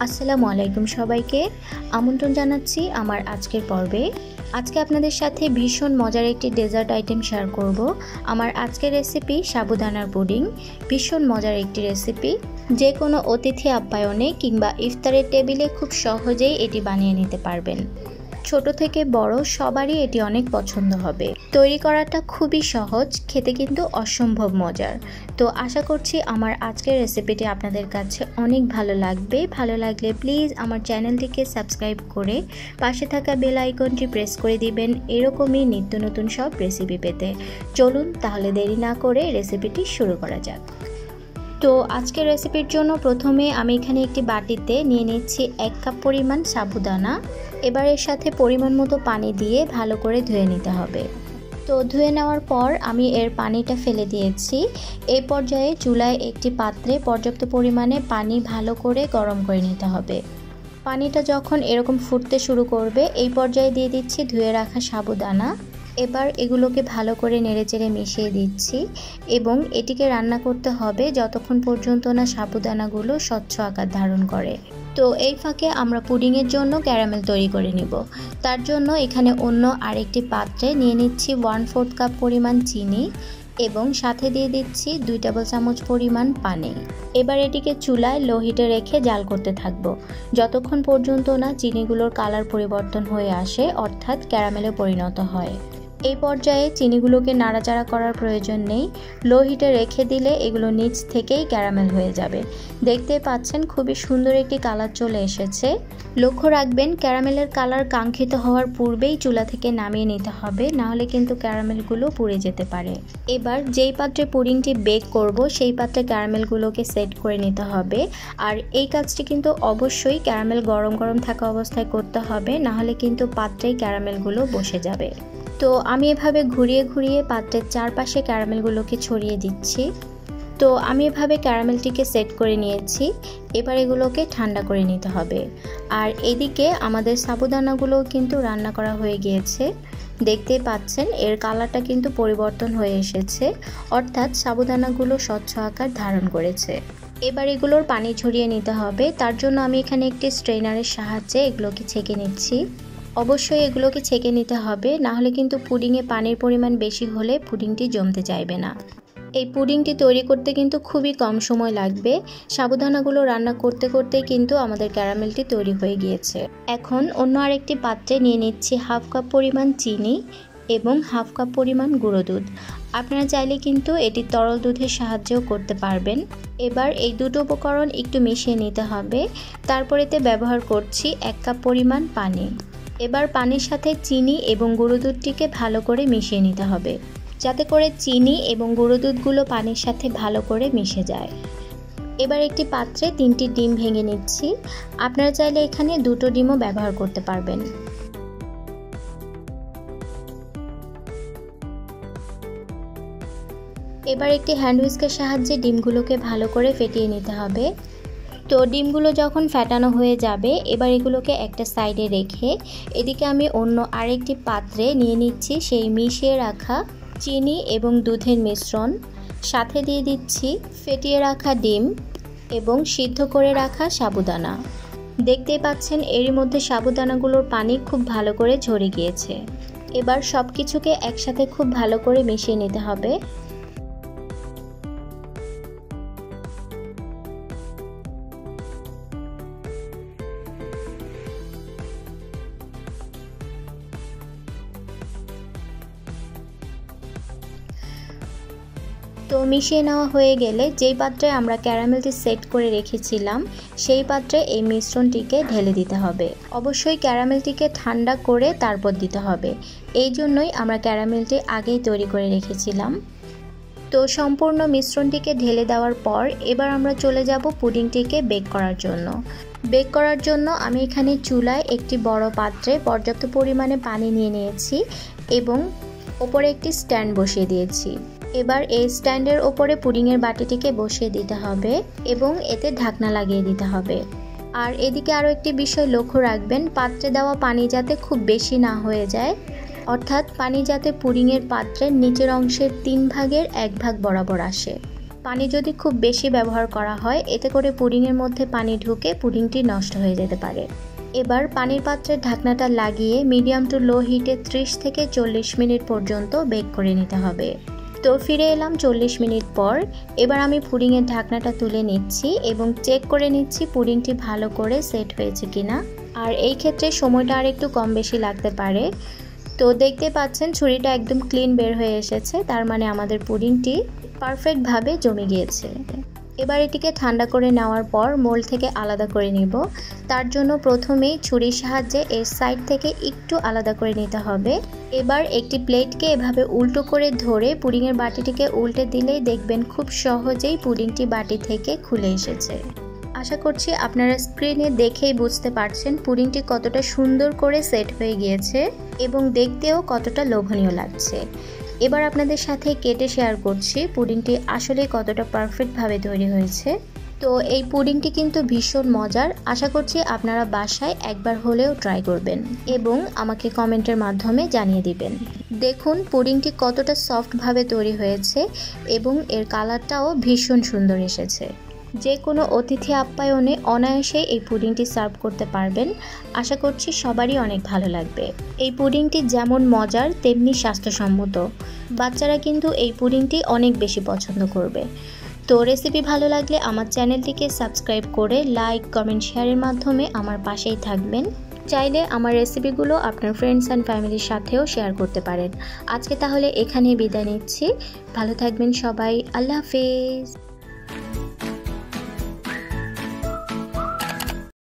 আসসালামু আলাইকুম সবাইকে আমন্ত্রণ জানাচ্ছি আমার আজকের পর্বে। আজকে আপনাদের সাথে ভীষণ মজার একটি ডেজার্ট আইটেম শেয়ার করব। আমার আজকের রেসিপি সাবুদানার পুডিং। ভীষণ মজার একটি রেসিপি, যে কোনো অতিথি আপ্যায়নে কিংবা ইফতারের টেবিলে খুব সহজেই এটি বানিয়ে নিতে পারবেন। ছোট থেকে বড় সবারই এটি অনেক পছন্দ হবে। তৈরি করাটা খুবই সহজ, খেতে কিন্তু অসম্ভব মজার। তো আশা করছি আমার আজকের রেসিপিটি আপনাদের কাছে অনেক ভালো লাগবে। ভালো লাগলে প্লিজ আমার চ্যানেলটিকে সাবস্ক্রাইব করে পাশে থাকা বেল আইকনটি প্রেস করে দিবেন এরকমই নিত্য নতুন সব রেসিপি পেতে। চলুন তাহলে দেরি না করে রেসিপিটি শুরু করা যাক। তো আজকের রেসিপির জন্য প্রথমে আমি এখানে একটি বাটিতে নিয়ে নিচ্ছি 1 কাপ পরিমাণ সাবুদানা। এবার এর সাথে পরিমাণ মতো পানি দিয়ে ভালো করে ধুয়ে নিতে হবে। তো ধুয়ে নেওয়ার পর আমি এর পানিটা ফেলে দিয়েছি। এই পর্যায়ে চুলায় একটি পাত্রে পর্যাপ্ত পরিমাণে পানি ভালো করে গরম করে নিতে হবে। পানিটা যখন এরকম ফুটতে শুরু করবে এই পর্যায়ে দিয়ে দিচ্ছি ধুয়ে রাখা সাবুদানা। এবার এগুলোকে ভালো করে নেড়েচেড়ে মিশিয়ে দিচ্ছি এবং এটিকে রান্না করতে হবে যতক্ষণ পর্যন্ত না সাবুদানাগুলো স্বচ্ছ আকার ধারণ করে। তো এই ফাঁকে আমরা পুডিংয়ের জন্য ক্যারামেল তৈরি করে নিব। তার জন্য এখানে অন্য আরেকটি পাত্রে নিয়ে নিচ্ছি 1/4 কাপ পরিমাণ চিনি এবং সাথে দিয়ে দিচ্ছি 2 টেবিল চামচ পরিমাণ পানি। এবার এটিকে চুলায় লো হিটে রেখে জাল করতে থাকবো যতক্ষণ পর্যন্ত না চিনিগুলোর কালার পরিবর্তন হয়ে আসে, অর্থাৎ ক্যারামেলে পরিণত হয়। এই পর্যায়ে চিনিগুলোকে নাড়াচাড়া করার প্রয়োজন নেই। লো হিটে রেখে দিলে এগুলো নিচ থেকেই ক্যারামেল হয়ে যাবে। দেখতে পাচ্ছেন খুবই সুন্দর একটি কালার চলে এসেছে। লক্ষ্য রাখবেন ক্যারামেলের কালার কাঙ্ক্ষিত হওয়ার পূর্বেই চুলা থেকে নামিয়ে নিতে হবে, না হলে কিন্তু ক্যারামেলগুলো পুড়ে যেতে পারে। এবার যেই পাত্রে পুডিংটি বেক করব সেই পাত্রে ক্যারামেলগুলোকে সেট করে নিতে হবে। আর এই কাজটি কিন্তু অবশ্যই ক্যারামেল গরম গরম থাকা অবস্থায় করতে হবে, না হলে কিন্তু পাত্রেই ক্যারামেলগুলো বসে যাবে। তো আমি এভাবে ঘুরিয়ে ঘুরিয়ে পাত্রের চারপাশে ক্যারামেলগুলোকে ছড়িয়ে দিচ্ছি। তো আমি এভাবে ক্যারামেলটিকে সেট করে নিয়েছি। এবার এগুলোকে ঠান্ডা করে নিতে হবে। আর এদিকে আমাদের সাবুদানাগুলোও কিন্তু রান্না করা হয়ে গিয়েছে। দেখতেই পাচ্ছেন এর কালারটা কিন্তু পরিবর্তন হয়ে এসেছে, অর্থাৎ সাবুদানাগুলো স্বচ্ছ আকার ধারণ করেছে। এবার এগুলোর পানি ঝরিয়ে নিতে হবে। তার জন্য আমি এখানে একটি স্ট্রেনারের সাহায্যে এগুলোকে ছেঁকে নিচ্ছি। অবশ্যই এগুলোকে ছেঁকে নিতে হবে, না হলে কিন্তু পুডিংয়ে পানির পরিমাণ বেশি হলে পুডিংটি জমতে চাইবে না। এই পুডিংটি তৈরি করতে কিন্তু খুবই কম সময় লাগবে। সাবুদানাগুলো রান্না করতে করতেই কিন্তু আমাদের ক্যারামেলটি তৈরি হয়ে গিয়েছে। এখন অন্য আরেকটি পাত্রে নিয়ে নিচ্ছি 1/2 কাপ পরিমাণ চিনি এবং 1/2 কাপ পরিমাণ গুঁড়ো দুধ। আপনারা চাইলে কিন্তু এটি তরল দুধের সাহায্যেও করতে পারবেন। এবার এই দুটো উপকরণ একটু মিশিয়ে নিতে হবে। তারপর এতে ব্যবহার করছি 1 কাপ পরিমাণ পানি। এবার পানির সাথে চিনি এবং গুঁড়ো দুধটিকে ভালো করে মিশিয়ে নিতে হবে, যাতে করে চিনি এবং গুঁড়ো দুধগুলো পানির সাথে ভালো করে মিশে যায়। এবার একটি পাত্রে 3টি ডিম ভেঙে নিচ্ছি। আপনারা চাইলে এখানে 2টো ডিমও ব্যবহার করতে পারবেন। এবার একটি হ্যান্ড হুইস্কের সাহায্যে ডিমগুলোকে ভালো করে ফেটিয়ে নিতে হবে। তো ডিমগুলো যখন ফেটানো হয়ে যাবে এবার এগুলোকে একটা সাইডে রেখে এদিকে আমি অন্য আরেকটি পাত্রে নিয়ে নিচ্ছি সেই মিশিয়ে রাখা চিনি এবং দুধের মিশ্রণ। সাথে দিয়ে দিচ্ছি ফেটিয়ে রাখা ডিম এবং সিদ্ধ করে রাখা সাবুদানা। দেখতেই পাচ্ছেন এরই মধ্যে সাবুদানাগুলোর পানি খুব ভালো করে ঝরে গিয়েছে। এবার সব কিছুকে একসাথে খুব ভালো করে মিশিয়ে নিতে হবে। তো মিশিয়ে নেওয়া হয়ে গেলে যেই পাত্রে আমরা ক্যারামেলটি সেট করে রেখেছিলাম সেই পাত্রে এই মিশ্রণটিকে ঢেলে দিতে হবে। অবশ্যই ক্যারামেলটিকে ঠান্ডা করে তারপর দিতে হবে, এই জন্যই আমরা ক্যারামেলটি আগেই তৈরি করে রেখেছিলাম। তো সম্পূর্ণ মিশ্রণটিকে ঢেলে দেওয়ার পর এবার আমরা চলে যাব পুডিংটিকে বেক করার জন্য। বেক করার জন্য আমি এখানে চুলায় একটি বড় পাত্রে পর্যাপ্ত পরিমাণে পানি নিয়ে নিয়েছি এবং ওপরে একটি স্ট্যান্ড বসিয়ে দিয়েছি। এবার এই স্ট্যান্ডের ওপরে পুডিংয়ের বাটিটিকে বসিয়ে দিতে হবে এবং এতে ঢাকনা লাগিয়ে দিতে হবে। আর এদিকে আরও একটি বিষয় লক্ষ্য রাখবেন, পাত্রে দেওয়া পানি যাতে খুব বেশি না হয়ে যায়, অর্থাৎ পানি যাতে পুডিংয়ের পাত্রের নিচের অংশের 3 ভাগের 1 ভাগ বরাবর আসে। পানি যদি খুব বেশি ব্যবহার করা হয় এতে করে পুডিংয়ের মধ্যে পানি ঢুকে পুডিংটি নষ্ট হয়ে যেতে পারে। এবার পানির পাত্রের ঢাকনাটা লাগিয়ে মিডিয়াম টু লো হিটে 30 থেকে 40 মিনিট পর্যন্ত বেক করে নিতে হবে। তো ফিরে এলাম 40 মিনিট পর। এবার আমি পুডিংয়ের ঢাকনাটা তুলে নিচ্ছি এবং চেক করে নিচ্ছি পুডিংটি ভালো করে সেট হয়েছে কিনা। আর এই ক্ষেত্রে সময়টা আর একটু কম বেশি লাগতে পারে। তো দেখতে পাচ্ছেন ছুরিটা একদম ক্লিন বের হয়ে এসেছে, তার মানে আমাদের পুডিংটি পারফেক্টভাবে জমে গিয়েছে। এবার এটিকে ঠান্ডা করে নেওয়ার পর মোল্ড থেকে আলাদা করে নিব। তার জন্য প্রথমেই ছুরির সাহায্যে এর সাইড থেকে একটু আলাদা করে নিতে হবে। এবার একটি প্লেটকে এভাবে উল্টো করে ধরে পুডিংয়ের বাটিটিকে উল্টে দিলেই দেখবেন খুব সহজেই পুডিংটি বাটি থেকে খুলে এসেছে। আশা করছি আপনারা স্ক্রিনে দেখেই বুঝতে পারছেন পুডিংটি কতটা সুন্দর করে সেট হয়ে গিয়েছে এবং দেখতেও কতটা লোভনীয় লাগছে। এবার আপনাদের সাথে কেটে শেয়ার করছি পুডিংটি আসলে কতটা পারফেক্টভাবে তৈরি হয়েছে। তো এই পুডিংটি কিন্তু ভীষণ মজার। আশা করছি আপনারা বাসায় একবার হলেও ট্রাই করবেন এবং আমাকে কমেন্টের মাধ্যমে জানিয়ে দিবেন। দেখুন পুডিংটি কতটা সফটভাবে তৈরি হয়েছে এবং এর কালারটাও ভীষণ সুন্দর এসেছে। যে কোনো অতিথি আপ্যায়নে অনায়াসেই এই পুডিংটি সার্ভ করতে পারবেন। আশা করছি সবারই অনেক ভালো লাগবে। এই পুডিংটি যেমন মজার তেমনি স্বাস্থ্যসম্মত। বাচ্চারা কিন্তু এই পুডিংটি অনেক বেশি পছন্দ করবে। তো রেসিপি ভালো লাগলে আমার চ্যানেলটিকে সাবস্ক্রাইব করে লাইক, কমেন্ট, শেয়ারের মাধ্যমে আমার পাশেই থাকবেন। চাইলে আমার রেসিপিগুলো আপনার ফ্রেন্ডস অ্যান্ড ফ্যামিলির সাথেও শেয়ার করতে পারেন। আজকে তাহলে এখানেই বিদায় নিচ্ছি। ভালো থাকবেন সবাই। আল্লাহ হাফেজ।